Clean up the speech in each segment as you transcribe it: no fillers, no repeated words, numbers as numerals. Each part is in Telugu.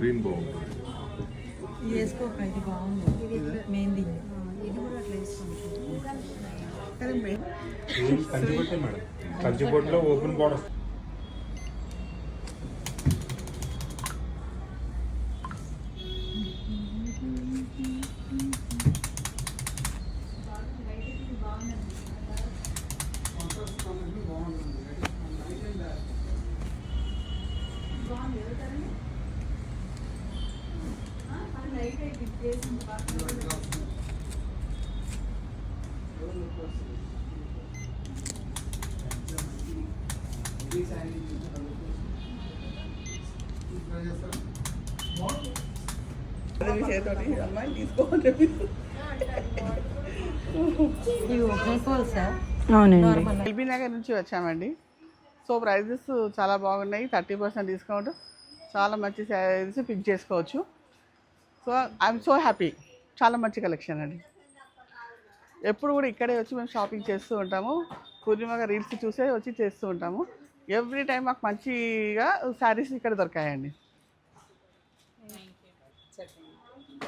గ్రీన్ బాగుంటుంది. ఇది వేసుకోక ఇది బాగుంది. ఇది మెహందీ ఇది కూడా అట్లా వేసుకోవచ్చు. కంచిపట్టే మేడం, కంచిపట్టులో ఓపెన్ బార్డర్. అవునండి. ఎల్బీ నగర్ నుంచి వచ్చామండి. సో ప్రైజెస్ చాలా బాగున్నాయి. 30% డిస్కౌంట్, చాలా మంచి శారీస్ పిక్ చేసుకోవచ్చు. So I'm so happy. చాలా మంచి కలెక్షన్ అండి. ఎప్పుడు కూడా ఇక్కడే వచ్చి మేము షాపింగ్ చేస్తూ ఉంటాము. పూర్ణిమగా రీల్స్ చూసే వచ్చి చేస్తూ ఉంటాము. ఎవ్రీ టైం మాకు మంచిగా శారీస్ ఇక్కడ దొరికాయండి.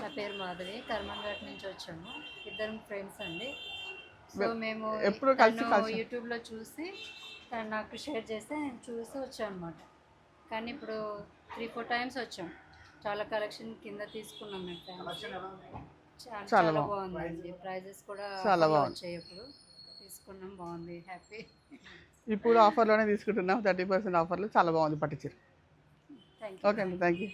నా పేరు మాధవి, కర్మన్ఘాట్ నుంచి వచ్చాము. ఇద్దరం ఫ్రెండ్స్ అండి. సో మేము ఎప్పుడు కలిసి యూట్యూబ్లో చూసి తను నాకు షేర్ చేస్తే నేను చూసి వచ్చాను అనమాట. కానీ ఇప్పుడు 3-4 టైమ్స్ వచ్చాం. చాలా కలెక్షన్ కింద తీసుకున్నాం మేము. చాలా బాగుందండి. ప్రైజెస్ కూడా చాలా బాగుంది. వచ్చాయి. ఇప్పుడు తీసుకున్నాం, బాగుంది, హ్యాపీ. ఇప్పుడు ఆఫర్లోనే తీసుకుంటున్నాం. 30% ఆఫర్లు. చాలా బాగుంది పట్టు చీర. Thank you. ఓకే అండి, థ్యాంక్ యూ.